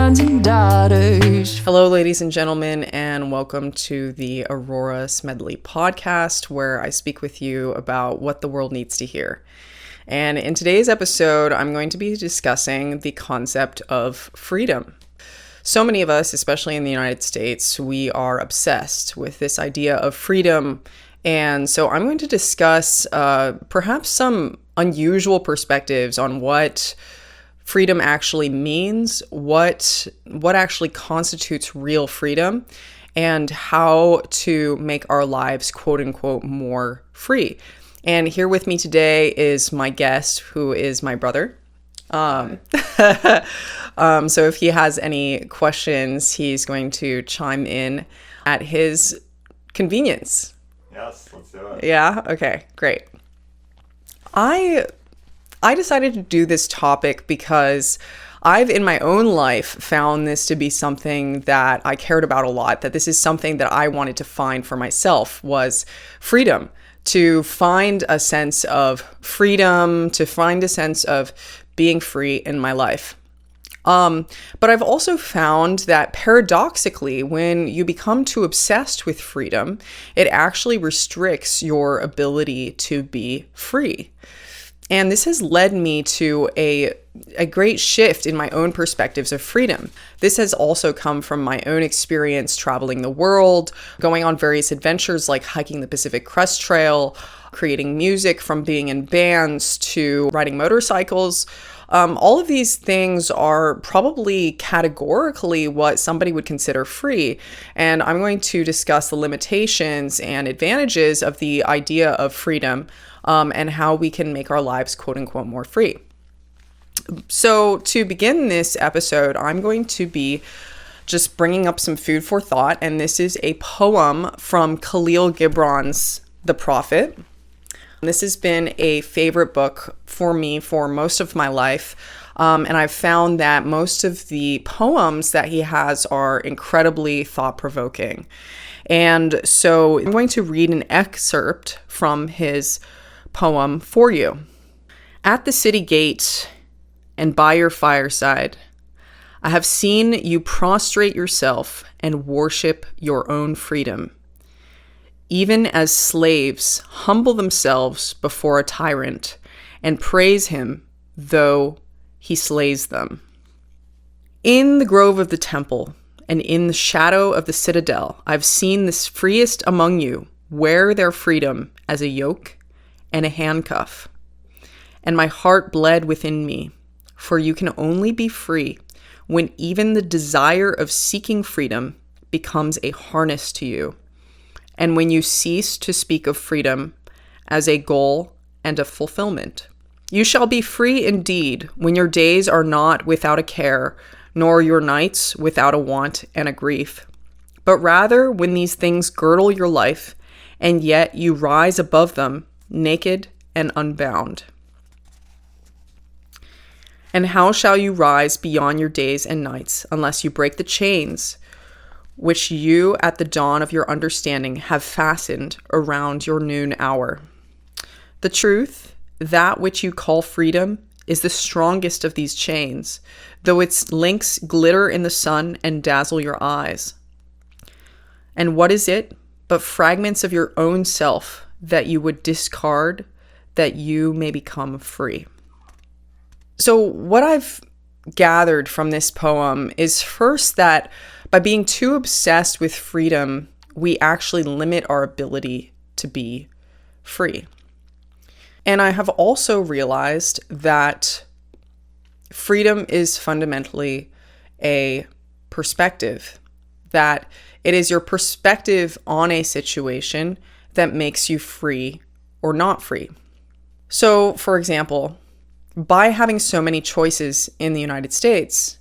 sons and daughters. Hello, ladies and gentlemen, and welcome to the Aurora Smedley podcast, where I speak with you about what the world needs to hear. And in today's episode, I'm going to be discussing the concept of freedom. So many of us, especially in the United States, we are obsessed with this idea of freedom. And so I'm going to discuss perhaps some unusual perspectives on what freedom actually means, what actually constitutes real freedom, and how to make our lives, quote unquote, more free. And here with me today is my guest, who is my brother. So if he has any questions, he's going to chime in at his convenience. Yes, let's do it. Yeah? Okay, great. I decided to do this topic because I've in my own life found this to be something that I cared about a lot, that this is something that I wanted to find for myself, was freedom. To find a sense of freedom, to find a sense of being free in my life. But I've also found that paradoxically, when you become too obsessed with freedom, it actually restricts your ability to be free. And this has led me to a great shift in my own perspectives of freedom. This has also come from my own experience traveling the world, going on various adventures like hiking the Pacific Crest Trail, creating music, from being in bands to riding motorcycles. All of these things are probably categorically what somebody would consider free. And I'm going to discuss the limitations and advantages of the idea of freedom, and how we can make our lives, quote unquote, more free. So to begin this episode, I'm going to be just bringing up some food for thought. And this is a poem from Khalil Gibran's The Prophet. This has been a favorite book for me for most of my life. And I've found that most of the poems that he has are incredibly thought-provoking. And so I'm going to read an excerpt from his poem for you. At the city gate and by your fireside, I have seen you prostrate yourself and worship your own freedom, even as slaves humble themselves before a tyrant and praise him though he slays them. In the grove of the temple and in the shadow of the citadel, I've seen the freest among you wear their freedom as a yoke and a handcuff. And my heart bled within me, for you can only be free when even the desire of seeking freedom becomes a harness to you, and when you cease to speak of freedom as a goal and a fulfillment. You shall be free indeed when your days are not without a care, nor your nights without a want and a grief, but rather when these things girdle your life, and yet you rise above them, naked and unbound. And how shall you rise beyond your days and nights unless you break the chains which you at the dawn of your understanding have fastened around your noon hour? The truth, that which you call freedom, is the strongest of these chains, though its links glitter in the sun and dazzle your eyes. And what is it but fragments of your own self that you would discard, that you may become free? So what I've gathered from this poem is first that by being too obsessed with freedom, we actually limit our ability to be free. And I have also realized that freedom is fundamentally a perspective, that it is your perspective on a situation that makes you free or not free. So, for example, by having so many choices in the United States,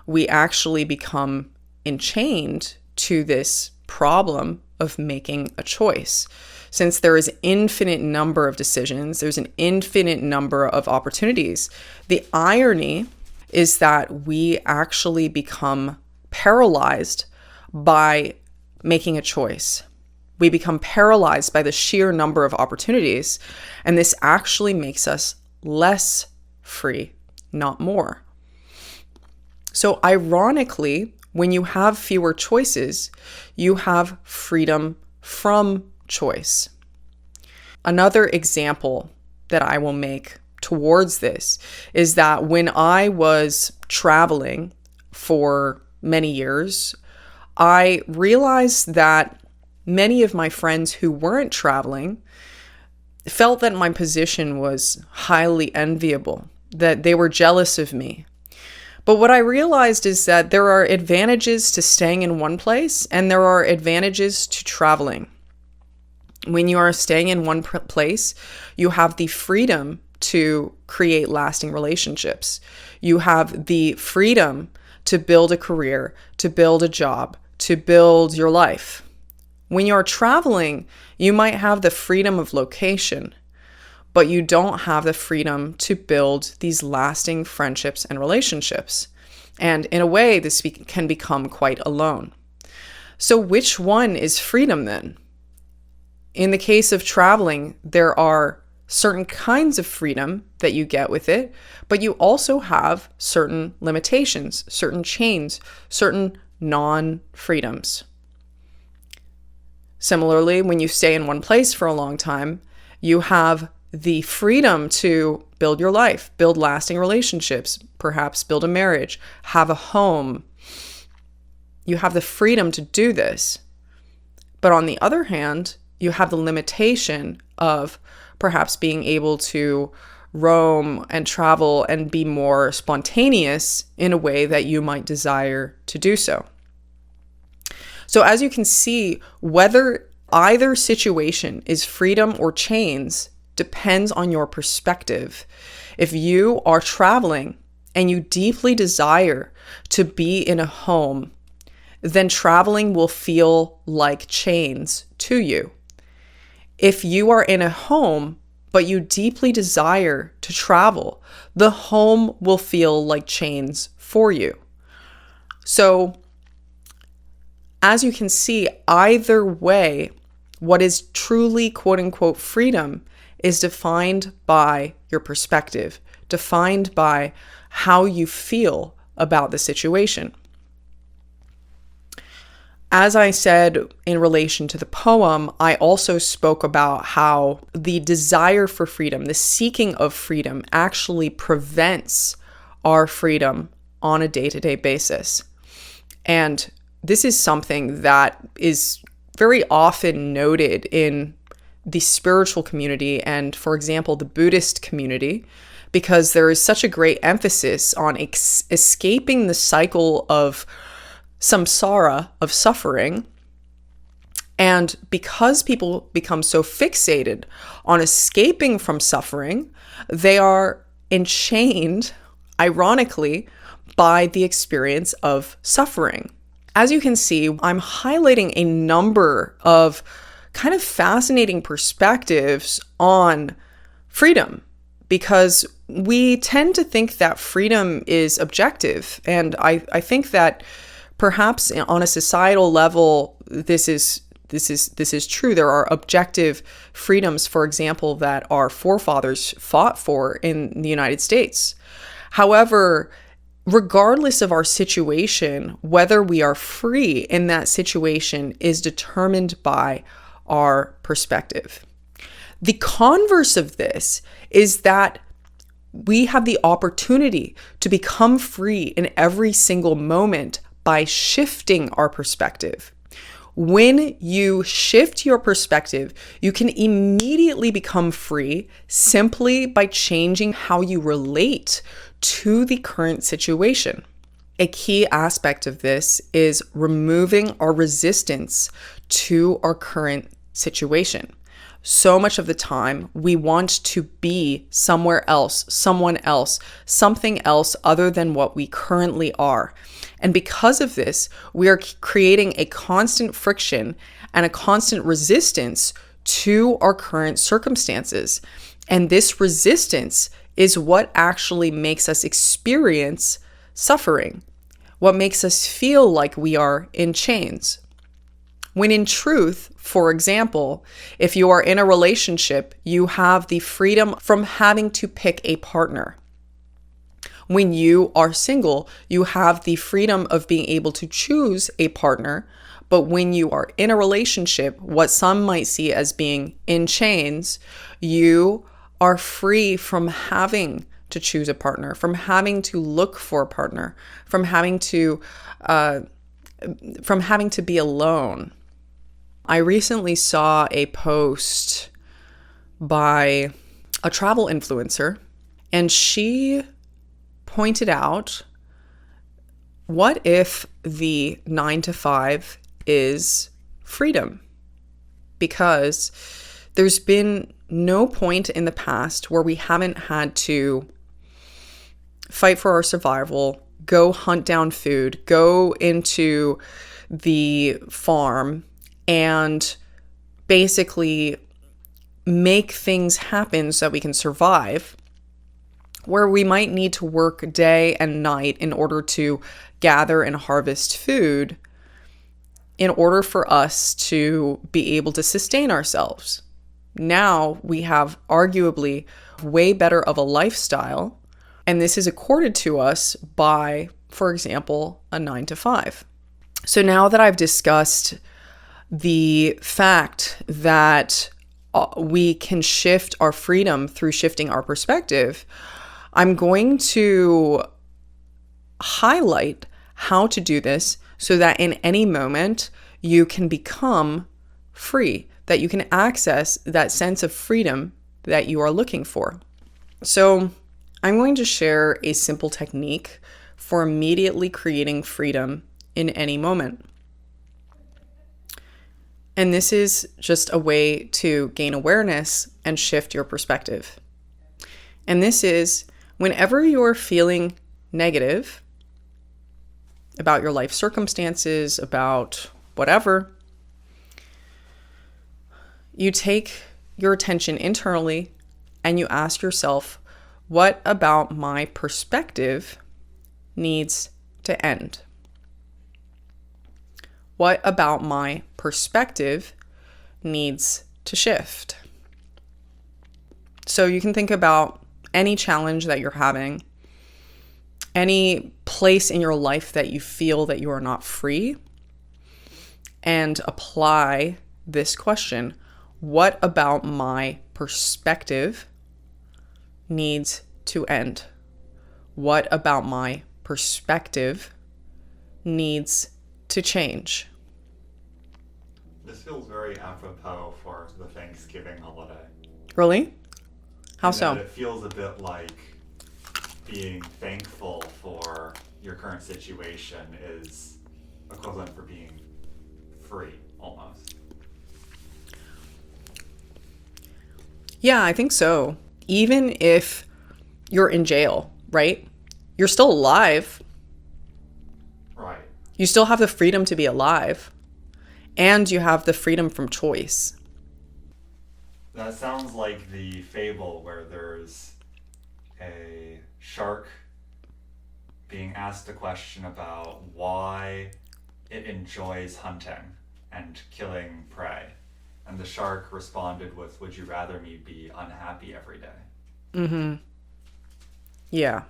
we actually become enchained to this problem of making a choice. Since there is an infinite number of decisions, there's an infinite number of opportunities. The irony is that we actually become paralyzed by making a choice. We become paralyzed by the sheer number of opportunities, and this actually makes us less free, not more. So ironically, when you have fewer choices, you have freedom from choice. Another example that I will make towards this is that when I was traveling for many years, I realized that many of my friends who weren't traveling felt that my position was highly enviable, that they were jealous of me. But what I realized is that there are advantages to staying in one place and there are advantages to traveling. When you are staying in one place, you have the freedom to create lasting relationships. You have the freedom to build a career, to build a job, to build your life. When you're traveling, you might have the freedom of location, but you don't have the freedom to build these lasting friendships and relationships. And in a way, this can become quite alone. So which one is freedom then? In the case of traveling, there are certain kinds of freedom that you get with it, but you also have certain limitations, certain chains, certain non-freedoms. Similarly, when you stay in one place for a long time, you have the freedom to build your life, build lasting relationships, perhaps build a marriage, have a home. You have the freedom to do this. But on the other hand, you have the limitation of perhaps being able to roam and travel and be more spontaneous in a way that you might desire to do so. So as you can see, whether either situation is freedom or chains depends on your perspective. If you are traveling and you deeply desire to be in a home, then traveling will feel like chains to you. If you are in a home, but you deeply desire to travel, the home will feel like chains for you. So, as you can see, either way, what is truly quote unquote freedom is defined by your perspective, defined by how you feel about the situation. As I said in relation to the poem, I also spoke about how the desire for freedom, the seeking of freedom, actually prevents our freedom on a day-to-day basis. And this is something that is very often noted in the spiritual community and, for example, the Buddhist community, because there is such a great emphasis on escaping the cycle of samsara, of suffering. And because people become so fixated on escaping from suffering, they are enchained, ironically, by the experience of suffering. As you can see, I'm highlighting a number of kind of fascinating perspectives on freedom, because we tend to think that freedom is objective. And I think that perhaps on a societal level, this is true. There are objective freedoms, for example, that our forefathers fought for in the United States. However, regardless of our situation, whether we are free in that situation is determined by our perspective. The converse of this is that we have the opportunity to become free in every single moment by shifting our perspective. When you shift your perspective, you can immediately become free simply by changing how you relate to the current situation. A key aspect of this is removing our resistance to our current situation. So much of the time, we want to be somewhere else, someone else, something else other than what we currently are. And because of this, we are creating a constant friction and a constant resistance to our current circumstances. And this resistance is what actually makes us experience suffering, what makes us feel like we are in chains. When in truth, for example, if you are in a relationship, you have the freedom from having to pick a partner. When you are single, you have the freedom of being able to choose a partner. But when you are in a relationship, what some might see as being in chains, you are free from having to choose a partner, from having to look for a partner, from having to be alone. I recently saw a post by a travel influencer, and she pointed out, what if the 9 to 5 is freedom? Because there's been no point in the past where we haven't had to fight for our survival, go hunt down food, go into the farm, and basically make things happen so that we can survive, where we might need to work day and night in order to gather and harvest food in order for us to be able to sustain ourselves. Now we have arguably way better of a lifestyle, and this is accorded to us by, for example, a 9 to 5. So now that I've discussed the fact that we can shift our freedom through shifting our perspective, I'm going to highlight how to do this so that in any moment you can become free, that you can access that sense of freedom that you are looking for. So I'm going to share a simple technique for immediately creating freedom in any moment. And this is just a way to gain awareness and shift your perspective. And this is, whenever you're feeling negative about your life circumstances, about whatever, you take your attention internally and you ask yourself, what about my perspective needs to end? What about my perspective needs to shift? So you can think about any challenge that you're having, any place in your life that you feel that you are not free, and apply this question: what about my perspective needs to end? What about my perspective needs to change? This feels very apropos for the Thanksgiving holiday. Really? How And so? it feels a bit like being thankful for your current situation is equivalent for being free, almost. Yeah, I think so. Even if you're in jail, right? You're still alive. Right. You still have the freedom to be alive. And you have the freedom from choice. That sounds like the fable where there's a shark being asked a question about why it enjoys hunting and killing prey. And the shark responded with, "Would you rather me be unhappy every day?" Mm-hmm. Yeah.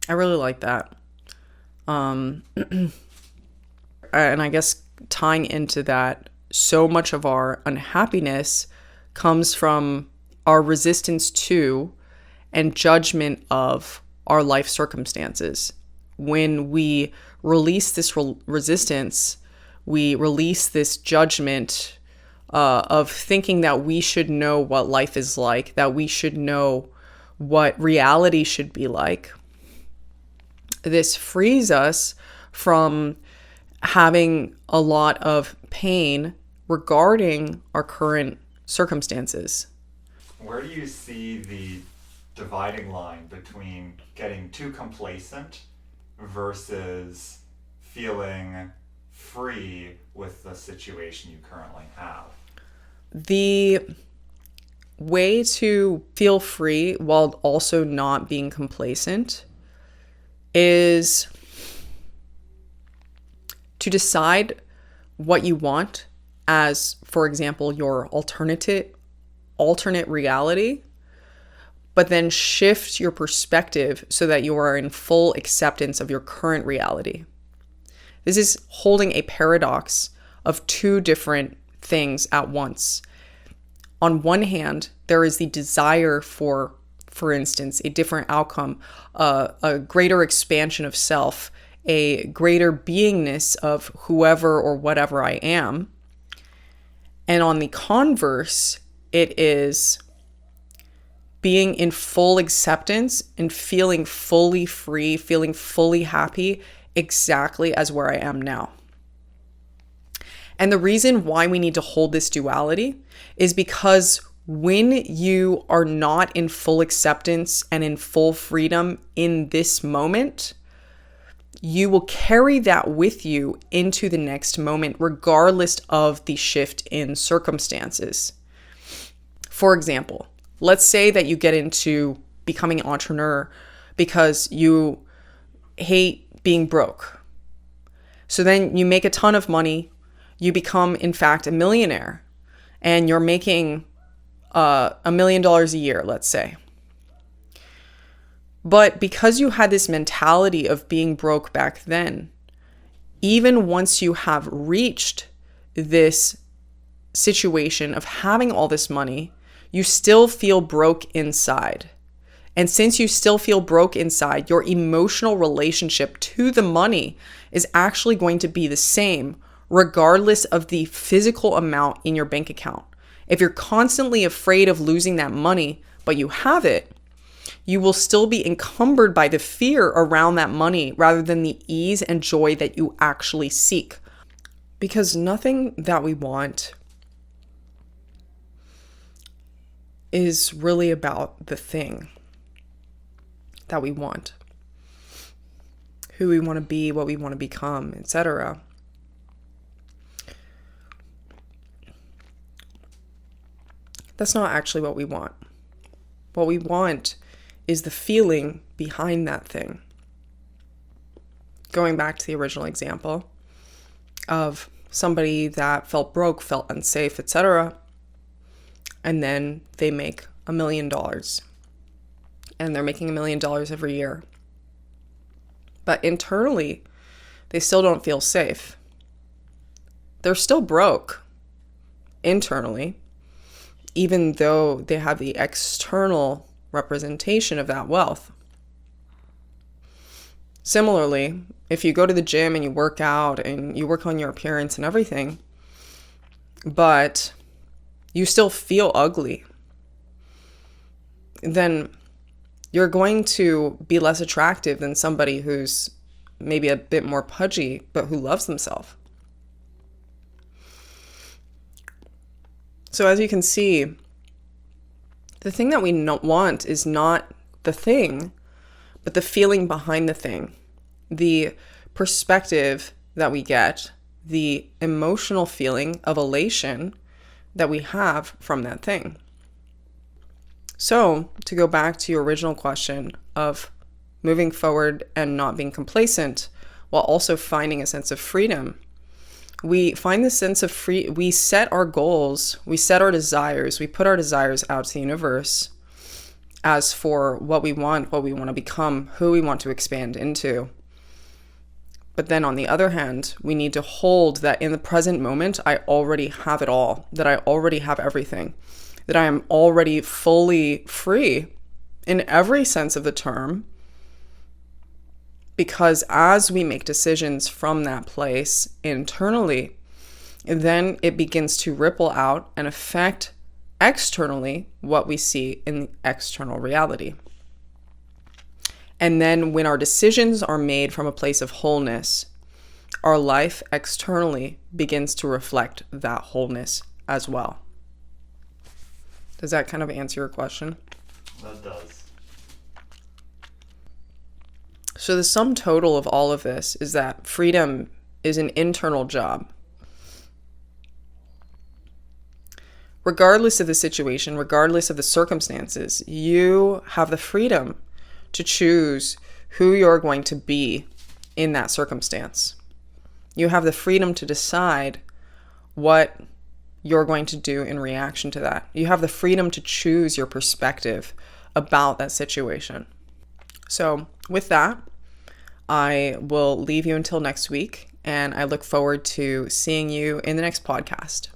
I really like that. And I guess tying into that, so much of our unhappiness comes from our resistance to and judgment of our life circumstances. When we release this resistance, we release this judgment of thinking that we should know what life is like, that we should know what reality should be like. This frees us from having a lot of pain regarding our current circumstances. Where do you see the dividing line between getting too complacent versus feeling free with the situation you currently have? The way to feel free while also not being complacent is to decide what you want as, for example, your alternate reality, but then shift your perspective so that you are in full acceptance of your current reality. This is holding a paradox of two different things at once. On one hand, there is the desire for instance, a different outcome, a greater expansion of self, a greater beingness of whoever or whatever I am. And on the converse, it is being in full acceptance and feeling fully free, feeling fully happy exactly as where I am now. And the reason why we need to hold this duality is because when you are not in full acceptance and in full freedom in this moment, you will carry that with you into the next moment, regardless of the shift in circumstances. For example, let's say that you get into becoming an entrepreneur because you hate being broke. So then you make a ton of money. You become, in fact, a millionaire, and you're making $1 million a year, let's say. But because you had this mentality of being broke back then, even once you have reached this situation of having all this money, you still feel broke inside. And since you still feel broke inside, your emotional relationship to the money is actually going to be the same, regardless of the physical amount in your bank account. If you're constantly afraid of losing that money, but you have it, you will still be encumbered by the fear around that money rather than the ease and joy that you actually seek. Because nothing that we want is really about the thing that we want, who we want to be, what we want to become, etc. That's not actually what we want. What we want is the feeling behind that thing. Going back to the original example of somebody that felt broke, felt unsafe, etc., and then they make $1 million, and they're making $1 million every year. But internally, they still don't feel safe. They're still broke internally, even though they have the external representation of that wealth. Similarly, if you go to the gym and you work out and you work on your appearance and everything, but you still feel ugly, then you're going to be less attractive than somebody who's maybe a bit more pudgy, but who loves themselves. So as you can see, the thing that we want is not the thing, but the feeling behind the thing, the perspective that we get, the emotional feeling of elation that we have from that thing. So to go back to your original question of moving forward and not being complacent while also finding a sense of freedom, we find this sense of we set our goals, we set our desires, we put our desires out to the universe as for what we want to become, who we want to expand into. But then on the other hand, we need to hold that in the present moment, I already have it all, that I already have everything, that I am already fully free in every sense of the term. Because as we make decisions from that place internally, then it begins to ripple out and affect externally what we see in the external reality. And then when our decisions are made from a place of wholeness, our life externally begins to reflect that wholeness as well. Does that kind of answer your question? That does. So the sum total of all of this is that freedom is an internal job. Regardless of the situation, regardless of the circumstances, you have the freedom to choose who you're going to be in that circumstance. You have the freedom to decide what you're going to do in reaction to that. You have the freedom to choose your perspective about that situation. So with that, I will leave you until next week, and I look forward to seeing you in the next podcast.